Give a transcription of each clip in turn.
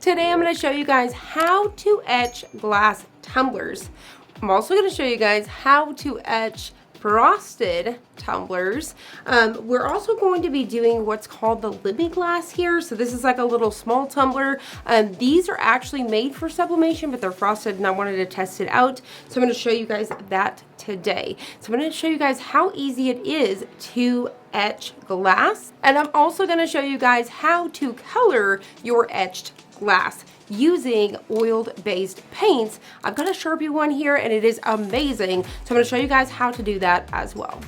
Today I'm going to show you guys how to etch glass tumblers. I'm also going to show you guys how to etch frosted tumblers. We're also going to be doing what's called the limit glass here. So this is like a little small tumbler. These are actually made for sublimation, but they're frosted and I wanted to test it out. So I'm going to show you guys that today. So I'm going to show you guys how easy it is to etch glass. And I'm also going to show you guys how to color your etched glass using oil-based paints. I've got a Sharpie one here and it is amazing. So I'm going to show you guys how to do that as well.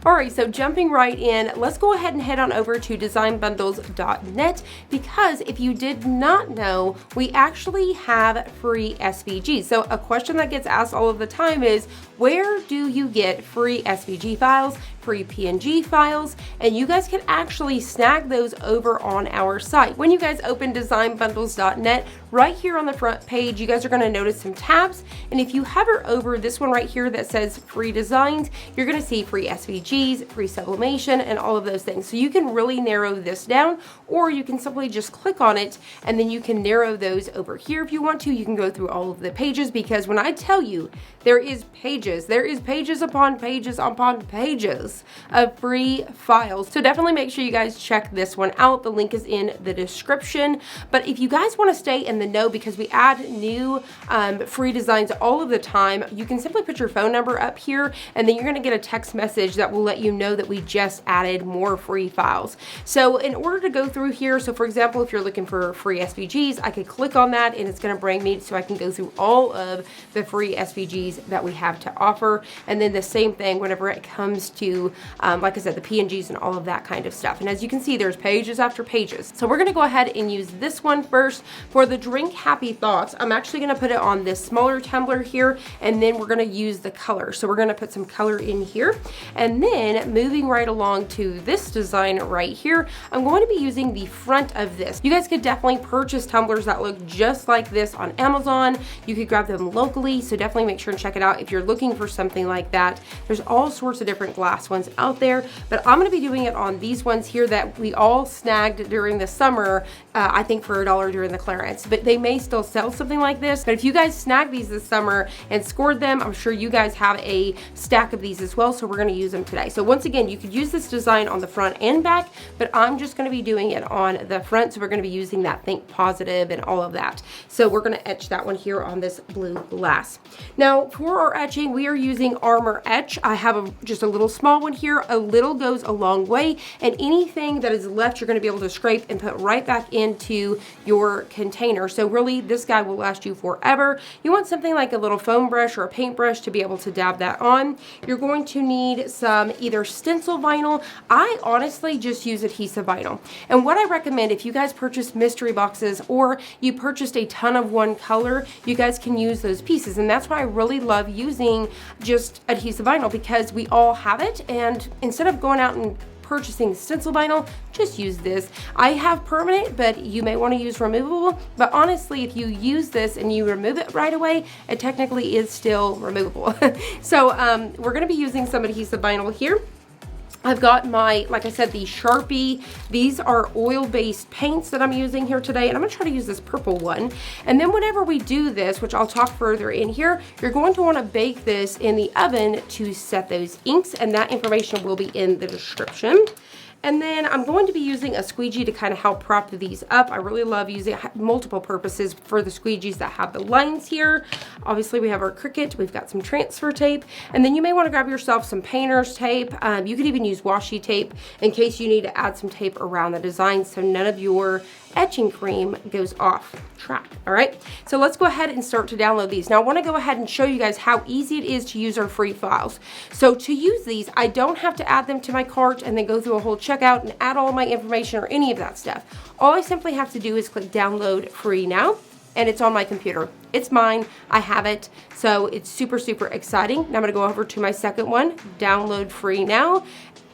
Alright, so jumping right in, let's go ahead and head on over to designbundles.net because if you did not know, we actually have free SVGs. So a question that gets asked all of the time is, where do you get free SVG files, free PNG files? And you guys can actually snag those over on our site. When you guys open designbundles.net, right here on the front page, you guys are going to notice some tabs. And if you hover over this one right here that says free designs, you're going to see free SVGs, free sublimation, and all of those things. So you can really narrow this down, or you can simply just click on it and then you can narrow those over here if you want to. You can go through all of the pages because when I tell you there is pages upon pages upon pages of free files. So definitely make sure you guys check this one out. The link is in the description. But if you guys want to stay in the know, because we add new free designs all of the time, you can simply put your phone number up here and then you're going to get a text message that will let you know that we just added more free files. So in order to go through here, so for example, if you're looking for free SVGs, I could click on that and it's going to bring me so I can go through all of the free SVGs that we have to offer. And then the same thing whenever it comes to, like I said, the PNGs and all of that kind of stuff. And as you can see, there's pages after pages. So we're going to go ahead and use this one first. For the Drink Happy Thoughts, I'm actually going to put it on this smaller tumbler here, and then we're going to use the color. So we're going to put some color in here. And then moving right along to this design right here, I'm going to be using the front of this. You guys could definitely purchase tumblers that look just like this on Amazon. You could grab them locally, so definitely make sure and check it out if you're looking for something like that. There's all sorts of different glass ones out there, but I'm going to be doing it on these ones here that we all snagged during the summer, I think for $1 during the clearance, but they may still sell something like this. But if you guys snagged these this summer and scored them, I'm sure you guys have a stack of these as well, so we're going to use them today. So once again, you could use this design on the front and back, but I'm just going to be doing it on the front, so we're going to be using that Think Positive and all of that. So we're going to etch that one here on this blue glass. Now for our etching, we are using Armor Etch. I have just a little small one here. A little goes a long way, and anything that is left you're going to be able to scrape and put right back into your container. So really this guy will last you forever. You want something like a little foam brush or a paintbrush to be able to dab that on. You're going to need some either stencil vinyl. I honestly just use adhesive vinyl. And what I recommend, if you guys purchase mystery boxes or you purchased a ton of one color, you guys can use those pieces. And that's why I really love using just adhesive vinyl, because we all have it, and instead of going out and purchasing stencil vinyl, just use this. I have permanent, but you may want to use removable. But honestly, if you use this and you remove it right away, it technically is still removable. So we're going to be using some adhesive vinyl here. I've got my, like I said, the Sharpie. These are oil-based paints that I'm using here today, and I'm gonna try to use this purple one. And then whenever we do this, which I'll talk further in here, you're going to want to bake this in the oven to set those inks, and that information will be in the description. And then I'm going to be using a squeegee to kind of help prop these up. I really love using multiple purposes for the squeegees that have the lines here. Obviously we have our Cricut, we've got some transfer tape, and then you may want to grab yourself some painter's tape. You could even use washi tape in case you need to add some tape around the design so none of your etching cream goes off track. All right, so let's go ahead and start to download these. Now I want to go ahead and show you guys how easy it is to use our free files. So to use these, I don't have to add them to my cart and then go through a whole checkout and add all my information or any of that stuff. All I simply have to do is click download free now, and it's on my computer. It's mine, I have it, so it's super, super exciting. Now I'm gonna go over to my second one, download free now.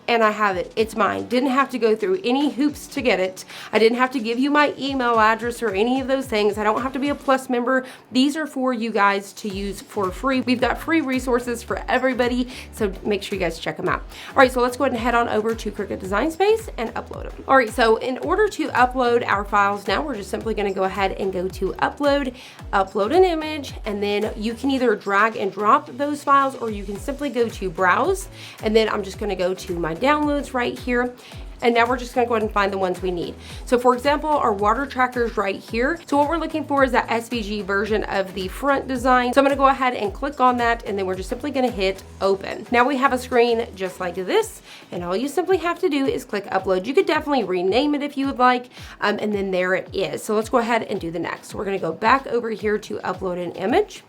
and I have it. It's mine. Didn't have to go through any hoops to get it. I didn't have to give you my email address or any of those things. I don't have to be a Plus member. These are for you guys to use for free. We've got free resources for everybody, so make sure you guys check them out. All right, so let's go ahead and head on over to Cricut Design Space and upload them. All right, so in order to upload our files now, we're just simply going to go ahead and go to upload an image, and then you can either drag and drop those files, or you can simply go to browse, and then I'm just going to go to my downloads right here. And now we're just gonna go ahead and find the ones we need. So for example, our water tracker's right here. So what we're looking for is that SVG version of the front design. So I'm gonna go ahead and click on that, and then we're just simply gonna hit open. Now we have a screen just like this, and all you simply have to do is click upload. You could definitely rename it if you would like, and then there it is. So let's go ahead and do the next. So we're gonna go back over here to upload an image.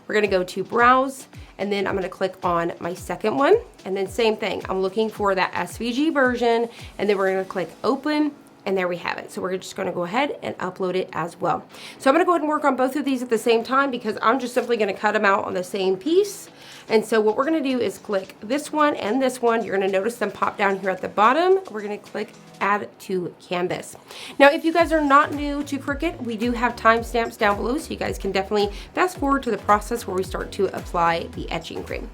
We're gonna go to browse, and then I'm gonna click on my second one, and then same thing. I'm looking for that SVG version, and then we're gonna click open, and there we have it. So we're just gonna go ahead and upload it as well. So I'm gonna go ahead and work on both of these at the same time because I'm just simply gonna cut them out on the same piece. And so what we're gonna do is click this one and this one. You're gonna notice them pop down here at the bottom. We're gonna click add to canvas. Now, if you guys are not new to Cricut, we do have timestamps down below, so you guys can definitely fast forward to the process where we start to apply the etching cream.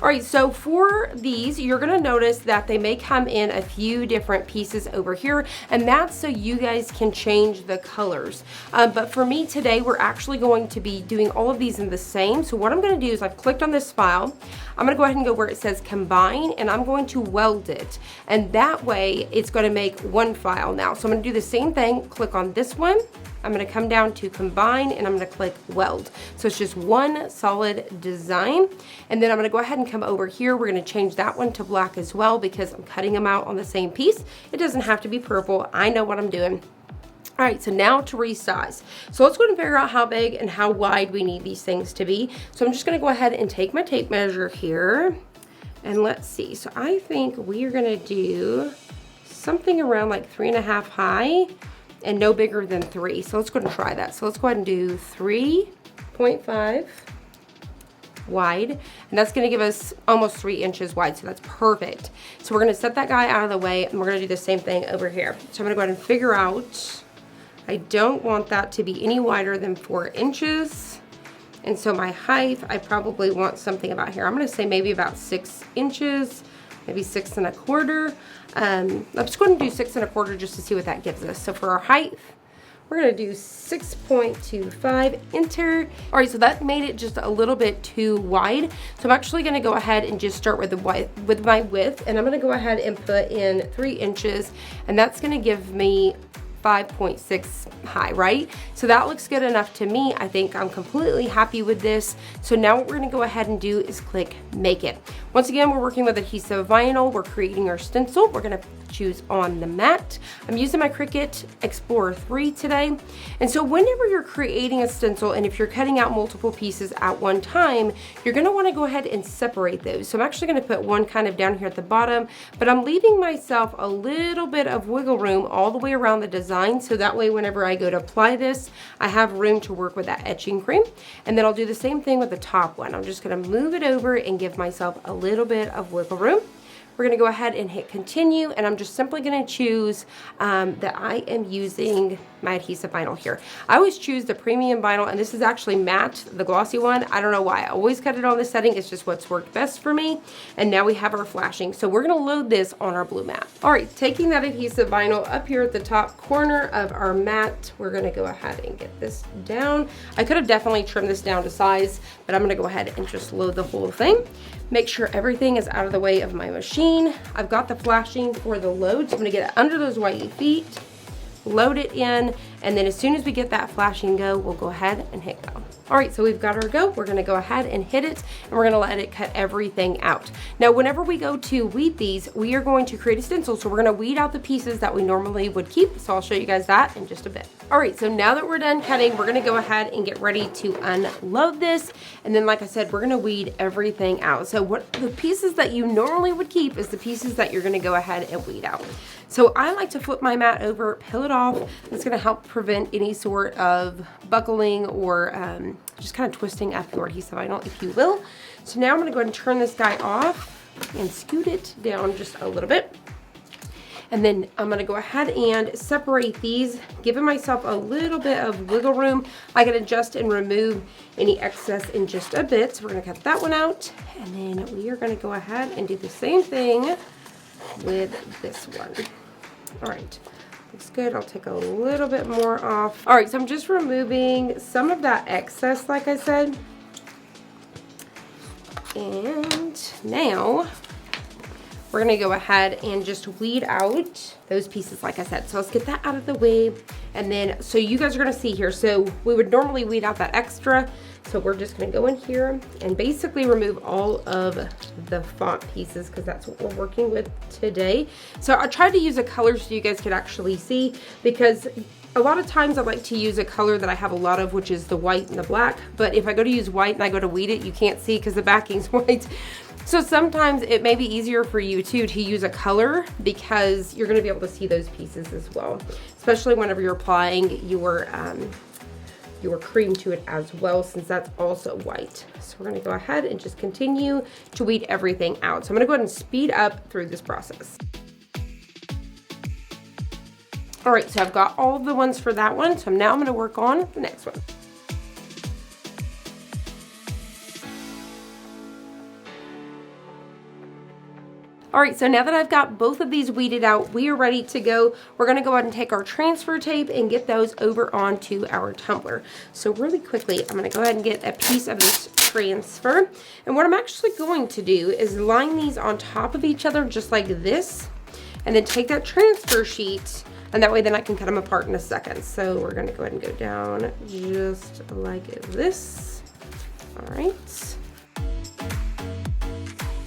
All right, so for these, you're gonna notice that they may come in a few different pieces over here, and that's so you guys can change the colors. But for me today, we're actually going to be doing all of these in the same. So what I'm gonna do is I've clicked on this file. I'm gonna go ahead and go where it says combine, and I'm going to weld it. And that way it's gonna make one file now. So I'm gonna do the same thing, click on this one. I'm gonna come down to combine, and I'm gonna click weld. So it's just one solid design. And then I'm gonna go ahead and come over here. We're gonna change that one to black as well because I'm cutting them out on the same piece. It doesn't have to be purple. I know what I'm doing. All right, so now to resize. So let's go ahead and figure out how big and how wide we need these things to be. So I'm just gonna go ahead and take my tape measure here, and let's see. So I think we are gonna do something around like 3.5 high and no bigger than 3. So let's go ahead and try that. So let's go ahead and do 3.5 wide, and that's gonna give us almost 3 inches wide, so that's perfect. So we're gonna set that guy out of the way, and we're gonna do the same thing over here. So I'm gonna go ahead and figure out, I don't want that to be any wider than 4 inches. And so my height, I probably want something about here. I'm gonna say maybe about 6 inches, maybe 6 1/4. I'm just going to do 6 1/4 just to see what that gives us. So for our height, we're gonna do 6.25, enter. All right, so that made it just a little bit too wide. So I'm actually gonna go ahead and just start with my width, and I'm gonna go ahead and put in 3 inches, and that's gonna give me 5.6 high, right? So that looks good enough to me. I think I'm completely happy with this. So now what we're gonna go ahead and do is click make it. Once again, we're working with adhesive vinyl. We're creating our stencil. We're gonna choose on the mat. I'm using my Cricut Explorer 3 today. And so whenever you're creating a stencil, and if you're cutting out multiple pieces at one time, you're gonna wanna go ahead and separate those. So I'm actually gonna put one kind of down here at the bottom, but I'm leaving myself a little bit of wiggle room all the way around the design, so that way whenever I go to apply this, I have room to work with that etching cream. And then I'll do the same thing with the top one. I'm just gonna move it over and give myself a little bit of wiggle room. We're gonna go ahead and hit continue, and I'm just simply gonna choose that I am using my adhesive vinyl here. I always choose the premium vinyl, and this is actually matte, the glossy one. I don't know why. I always cut it on this setting. It's just what's worked best for me. And now we have our flashing. So we're gonna load this on our blue mat. All right, taking that adhesive vinyl up here at the top corner of our mat, we're gonna go ahead and get this down. I could have definitely trimmed this down to size, but I'm gonna go ahead and just load the whole thing. Make sure everything is out of the way of my machine. I've got the flashing for the load, so I'm gonna get it under those white feet, load it in, and then as soon as we get that flashing go, we'll go ahead and hit go. All right, so we've got our go. We're gonna go ahead and hit it, and we're gonna let it cut everything out. Now, whenever we go to weed these, we are going to create a stencil, so we're gonna weed out the pieces that we normally would keep, so I'll show you guys that in just a bit. All right, so now that we're done cutting, we're gonna go ahead and get ready to unload this, and then like I said, we're gonna weed everything out. So what the pieces that you normally would keep is the pieces that you're gonna go ahead and weed out. So I like to flip my mat over, peel it off. It's gonna help prevent any sort of buckling or just kind of twisting up your adhesive vinyl, if you will. So now I'm gonna go ahead and turn this guy off. and scoot it down just a little bit. And then I'm gonna go ahead and separate these, giving myself a little bit of wiggle room. I can adjust and remove any excess in just a bit. So we're gonna cut that one out. And then we are gonna go ahead and do the same thing with this one. All right, looks good. I'll take a little bit more off. All right, so I'm just removing some of that excess, like I said. And now we're gonna go ahead and just weed out those pieces, like I said. So let's get that out of the way. And then, so you guys are gonna see here, so we would normally weed out that extra. So we're just gonna go in here and basically remove all of the font pieces because that's what we're working with today. So I tried to use a color so you guys could actually see, because a lot of times I like to use a color that I have a lot of, which is the white and the black. But if I go to use white and I go to weed it, you can't see because the backing's white. So sometimes it may be easier for you too to use a color because you're going to be able to see those pieces as well, especially whenever you're applying your cream to it as well, since that's also white. So we're going to go ahead and just continue to weed everything out. So I'm going to go ahead and speed up through this process. All right, so I've got all of the ones for that one. So now I'm going to work on the next one. All right, so now that I've got both of these weeded out, we are ready to go. We're gonna go ahead and take our transfer tape and get those over onto our tumbler. So really quickly, I'm gonna go ahead and get a piece of this transfer. And what I'm actually going to do is line these on top of each other just like this, and then take that transfer sheet, and that way then I can cut them apart in a second. So we're gonna go ahead and go down just like this. All right.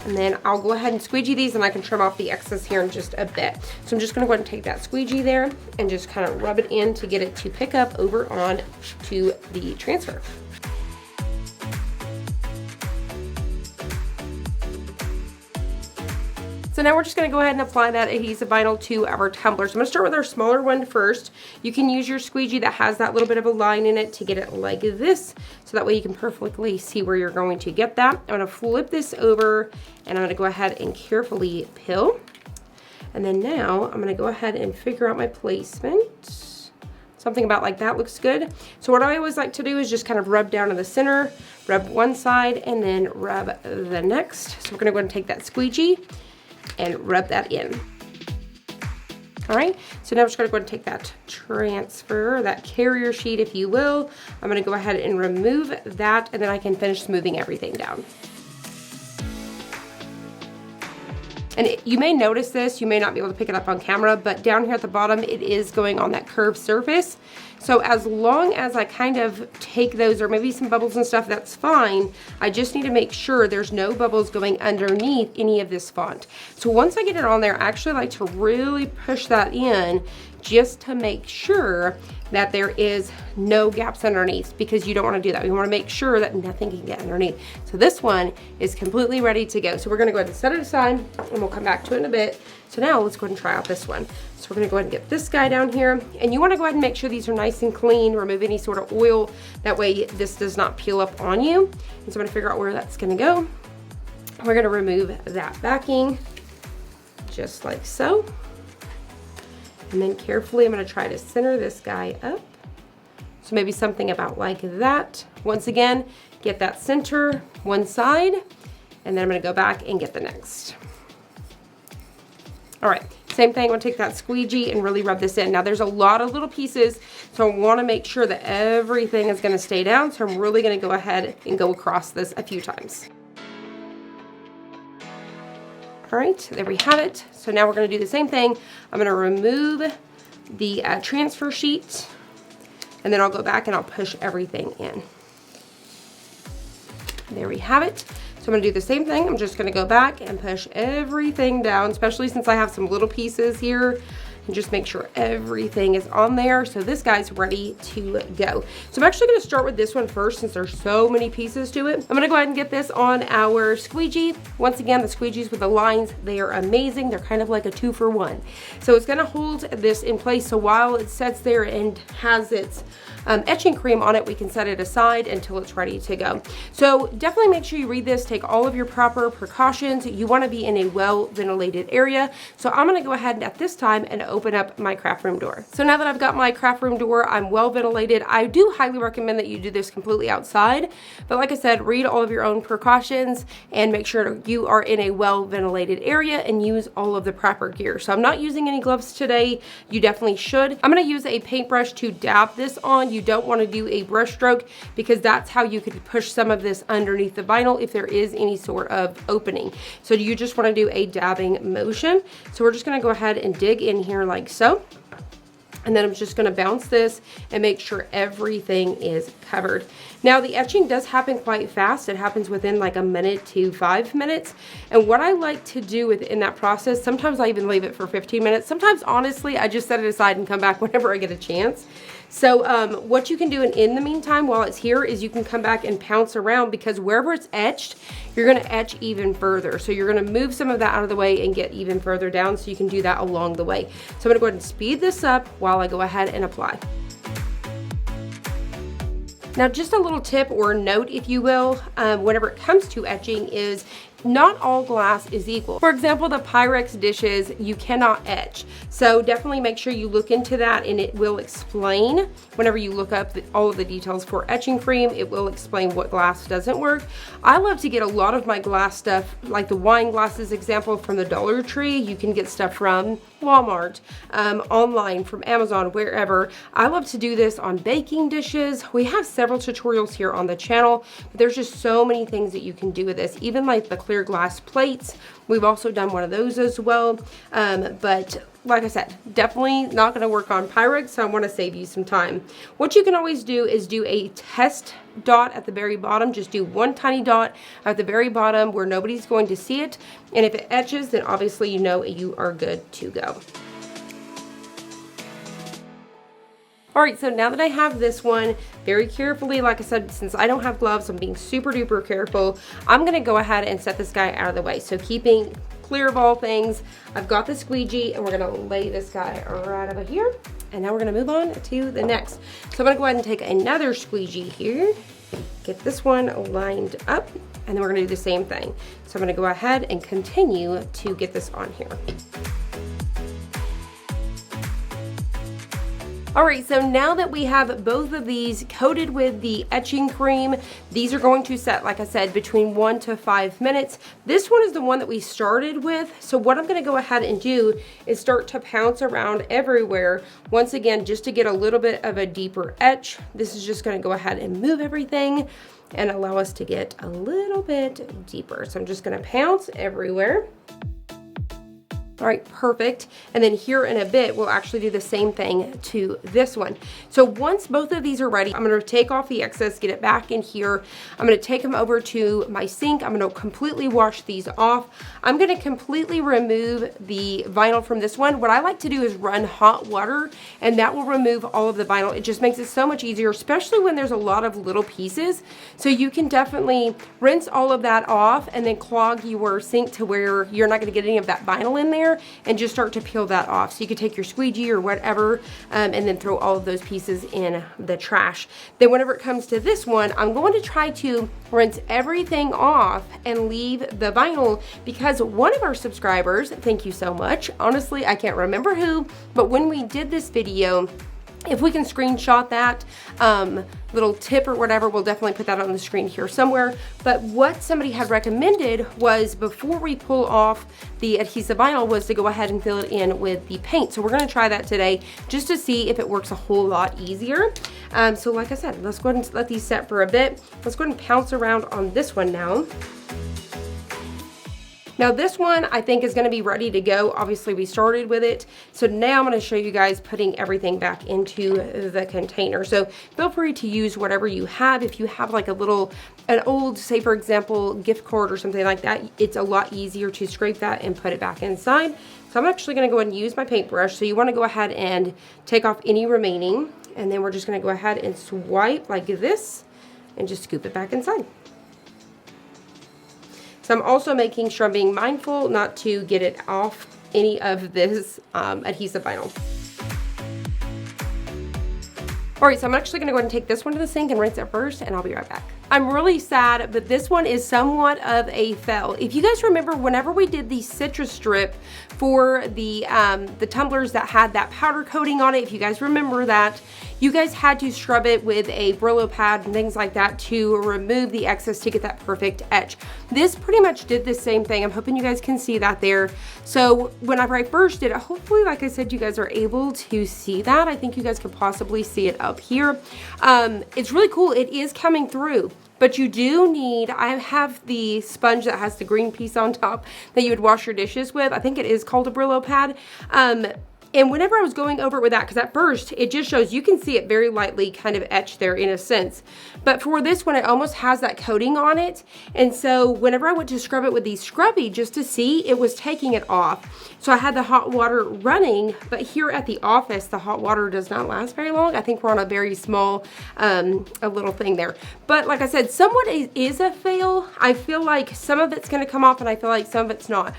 And then I'll go ahead and squeegee these and I can trim off the excess here in just a bit. So I'm just gonna go ahead and take that squeegee there and just kind of rub it in to get it to pick up over on to the transfer. So now we're just gonna go ahead and apply that adhesive vinyl to our tumbler. So I'm gonna start with our smaller one first. You can use your squeegee that has that little bit of a line in it to get it like this. So that way you can perfectly see where you're going to get that. I'm gonna flip this over and I'm gonna go ahead and carefully peel. And then now I'm gonna go ahead and figure out my placement. Something about like that looks good. So what I always like to do is just kind of rub down in the center, rub one side and then rub the next. So we're gonna go ahead and take that squeegee and rub that in. All right, so now I'm just gonna go ahead and take that transfer, that carrier sheet, if you will. I'm gonna go ahead and remove that, and then I can finish smoothing everything down. And you may notice this, you may not be able to pick it up on camera, but down here at the bottom, it is going on that curved surface. So as long as I kind of take those, or maybe some bubbles and stuff, that's fine. I just need to make sure there's no bubbles going underneath any of this font. So once I get it on there, I actually like to really push that in just to make sure that there is no gaps underneath, because you don't want to do that. We want to make sure that nothing can get underneath. So this one is completely ready to go. So we're going to go ahead and set it aside and we'll come back to it in a bit. So now let's go ahead and try out this one. So we're going to go ahead and get this guy down here, and you want to go ahead and make sure these are nice and clean, remove any sort of oil, that way this does not peel up on you. And so I'm going to figure out where that's going to go. We're going to remove that backing just like so. And then carefully, I'm gonna try to center this guy up. So maybe something about like that. Once again, get that center one side, and then I'm gonna go back and get the next. All right, same thing, I'm gonna take that squeegee and really rub this in. Now there's a lot of little pieces, so I wanna make sure that everything is gonna stay down, so I'm really gonna go ahead and go across this a few times. All right, there we have it. So now we're gonna do the same thing. I'm gonna remove the transfer sheet, and then I'll go back and I'll push everything in. There we have it. So I'm gonna do the same thing. I'm just gonna go back and push everything down, especially since I have some little pieces here. and just make sure everything is on there. So this guy's ready to go. So I'm actually going to start with this one first since there's so many pieces to it. I'm going to go ahead and get this on our squeegee. Once again, the squeegees with the lines, they are amazing. They're kind of like a 2-for-1. So it's going to hold this in place. So while it sits there and has its etching cream on it, we can set it aside until it's ready to go. So definitely make sure you read this, take all of your proper precautions. You want to be in a well ventilated area. So I'm going to go ahead at this time and open up my craft room door. So now that I've got my craft room door, I'm well ventilated. I do highly recommend that you do this completely outside, but like I said, read all of your own precautions and make sure you are in a well ventilated area and use all of the proper gear. So I'm not using any gloves today. You definitely should. I'm going to use a paintbrush to dab this on. You don't want to do a brush stroke because that's how you could push some of this underneath the vinyl if there is any sort of opening. So you just want to do a dabbing motion. So we're just going to go ahead and dig in here like so. And then I'm just going to bounce this and make sure everything is covered. Now the etching does happen quite fast. It happens within like a minute to 5 minutes. And what I like to do within that process, sometimes I even leave it for 15 minutes. Sometimes honestly, I just set it aside and come back whenever I get a chance. So what you can do in the meantime while it's here is you can come back and pounce around, because wherever it's etched, you're going to etch even further. So you're going to move some of that out of the way and get even further down, so you can do that along the way. So I'm going to go ahead and speed this up while I go ahead and apply. Now just a little tip or note, if you will, whenever it comes to etching is not all glass is equal. For example, the Pyrex dishes, you cannot etch. So definitely make sure you look into that, and it will explain whenever you look up all of the details for etching cream. It will explain what glass doesn't work. I love to get a lot of my glass stuff, like the wine glasses example, from the Dollar Tree. You can get stuff from Walmart, online, from Amazon, wherever. I love to do this on baking dishes. We have several tutorials here on the channel, but there's just so many things that you can do with this, even like the clear glass plates. We've also done one of those as well, but like I said, definitely not going to work on Pyrex, so I want to save you some time. What you can always do is do a test dot at the very bottom. Just do one tiny dot at the very bottom where nobody's going to see it, and if it etches, then obviously you know you are good to go. All right, so now that I have this one, very carefully, like I said, since I don't have gloves, I'm being super duper careful. I'm gonna go ahead and set this guy out of the way. So keeping clear of all things, I've got the squeegee, and we're gonna lay this guy right over here. And now we're gonna move on to the next. So I'm gonna go ahead and take another squeegee here, get this one lined up, and then we're gonna do the same thing. So I'm gonna go ahead and continue to get this on here. All right, so now that we have both of these coated with the etching cream, these are going to set, like I said, between 1 to 5 minutes. This one is the one that we started with. So what I'm gonna go ahead and do is start to pounce around everywhere. Once again, just to get a little bit of a deeper etch. This is just gonna go ahead and move everything and allow us to get a little bit deeper. So I'm just gonna pounce everywhere. All right, perfect. And then here in a bit, we'll actually do the same thing to this one. So once both of these are ready, I'm gonna take off the excess, get it back in here. I'm gonna take them over to my sink. I'm gonna completely wash these off. I'm gonna completely remove the vinyl from this one. What I like to do is run hot water, and that will remove all of the vinyl. It just makes it so much easier, especially when there's a lot of little pieces. So you can definitely rinse all of that off and then clog your sink to where you're not gonna get any of that vinyl in there, and just start to peel that off. So you could take your squeegee or whatever, and then throw all of those pieces in the trash. Then whenever it comes to this one, I'm going to try to rinse everything off and leave the vinyl, because one of our subscribers, thank you so much, honestly I can't remember who, but when we did this video, if we can screenshot that little tip or whatever, we'll definitely put that on the screen here somewhere. But what somebody had recommended was, before we pull off the adhesive vinyl, was to go ahead and fill it in with the paint. So we're gonna try that today just to see if it works a whole lot easier. So like I said, let's go ahead and let these set for a bit. Let's go ahead and pounce around on this one now. Now this one I think is going to be ready to go. Obviously we started with it. So now I'm going to show you guys putting everything back into the container. So feel free to use whatever you have. If you have like an old, say for example, gift card or something like that, it's a lot easier to scrape that and put it back inside. So So I'm actually going to go ahead and use my paintbrush. So you want to go ahead and take off any remaining. And then we're just going to go ahead and swipe like this and just scoop it back inside. So I'm also making sure I'm being mindful not to get it off any of this adhesive vinyl. Alright, so I'm actually going to go ahead and take this one to the sink and rinse it first, and I'll be right back. I'm really sad, but this one is somewhat of a fail. If you guys remember, whenever we did the citrus strip for the tumblers that had that powder coating on it, if you guys remember that, you guys had to scrub it with a Brillo pad and things like that to remove the excess to get that perfect etch. This pretty much did the same thing. I'm hoping you guys can see that there. So whenever I first did it, hopefully, like I said, you guys are able to see that. I think you guys could possibly see it up here. It's really cool. It is coming through. But you do need, I have the sponge that has the green piece on top that you would wash your dishes with. I think it is called a Brillo pad. And whenever I was going over it with that, because at first it just shows, you can see it very lightly kind of etched there in a sense. But for this one, it almost has that coating on it. And so whenever I went to scrub it with the scrubby just to see, it was taking it off. So I had the hot water running, but here at the office, the hot water does not last very long. I think we're on a very small, a little thing there. But like I said, somewhat is a fail. I feel like some of it's gonna come off and I feel like some of it's not.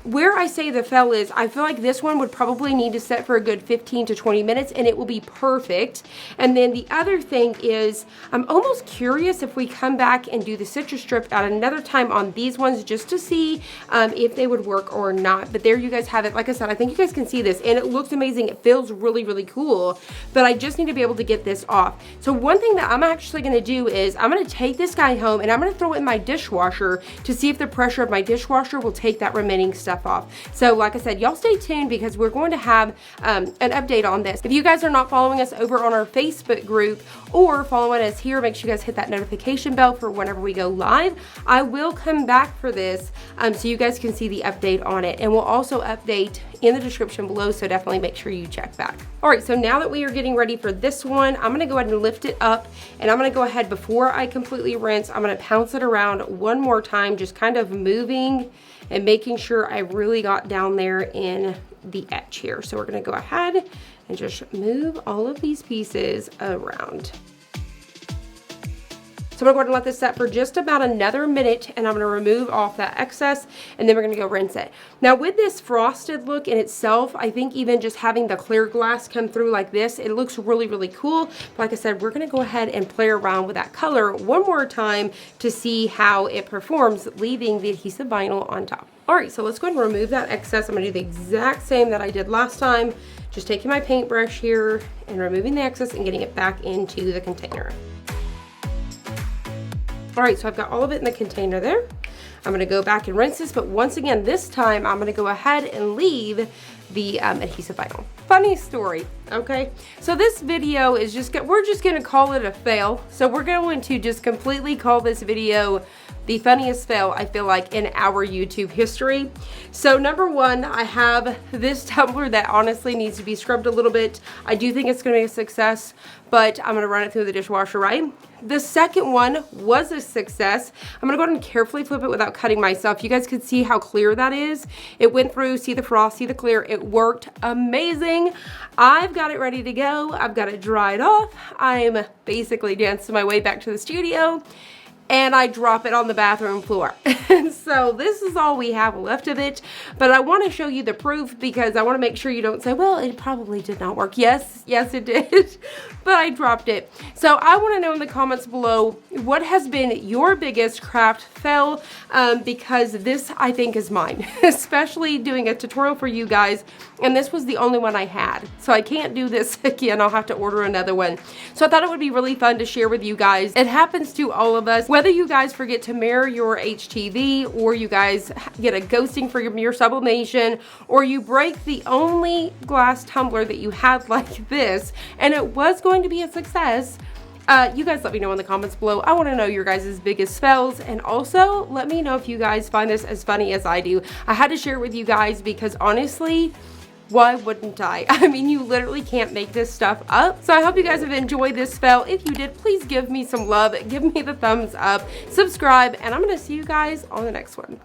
Where I say the fail is, I feel like this one would probably need to set for a good 15 to 20 minutes and it will be perfect. And then the other thing is, I'm almost curious if we come back and do the citrus strip at another time on these ones just to see if they would work or not. But there you guys have it. Like I said, I think you guys can see this and it looks amazing. It feels really, really cool, but I just need to be able to get this off. So one thing that I'm actually gonna do is I'm gonna take this guy home and I'm gonna throw it in my dishwasher to see if the pressure of my dishwasher will take that remaining stuff off. So like I said, y'all stay tuned because we're going to have an update on this. If you guys are not following us over on our Facebook group or following us here, make sure you guys hit that notification bell for whenever we go live. I will come back for this so you guys can see the update on it, and we'll also update in the description below, so definitely make sure you check back. All right, so now that we are getting ready for this one, I'm gonna go ahead and lift it up, and I'm gonna go ahead, before I completely rinse, I'm gonna pounce it around one more time, just kind of moving and making sure I really got down there in the etch here. So we're gonna go ahead and just move all of these pieces around. So I'm gonna go ahead and let this set for just about another minute, and I'm gonna remove off that excess, and then we're gonna go rinse it. Now with this frosted look in itself, I think even just having the clear glass come through like this, it looks really, really cool. But like I said, we're gonna go ahead and play around with that color one more time to see how it performs, leaving the adhesive vinyl on top. All right, so let's go ahead and remove that excess. I'm gonna do the exact same that I did last time, just taking my paintbrush here and removing the excess and getting it back into the container. All right, so I've got all of it in the container there. I'm gonna go back and rinse this, but once again, this time I'm gonna go ahead and leave the adhesive vinyl. Funny story, okay? So this video is we're just gonna call it a fail. So we're going to just completely call this video the funniest fail, I feel like, in our YouTube history. So number one, I have this tumbler that honestly needs to be scrubbed a little bit. I do think it's gonna be a success, but I'm gonna run it through the dishwasher, right? The second one was a success. I'm gonna go ahead and carefully flip it without cutting myself. You guys could see how clear that is. It went through, see the frost, see the clear. It worked amazing. I've got it ready to go. I've got it dried off. I'm basically dancing my way back to the studio, and I drop it on the bathroom floor. And so this is all we have left of it, but I want to show you the proof because I want to make sure you don't say, well, it probably did not work. Yes, it did, but I dropped it. So I want to know in the comments below, what has been your biggest craft fail? Because this, I think, is mine, especially doing a tutorial for you guys, and this was the only one I had. So I can't do this again. I'll have to order another one. So I thought it would be really fun to share with you guys. It happens to all of us. Whether you guys forget to mirror your HTV, or you guys get a ghosting for your sublimation, or you break the only glass tumbler that you had like this, and it was going to be a success, you guys let me know in the comments below. I want to know your guys' biggest fails, and also let me know if you guys find this as funny as I do. I had to share it with you guys because honestly, why wouldn't I? I mean, you literally can't make this stuff up. So I hope you guys have enjoyed this fail. If you did, please give me some love. Give me the thumbs up, subscribe, and I'm gonna see you guys on the next one.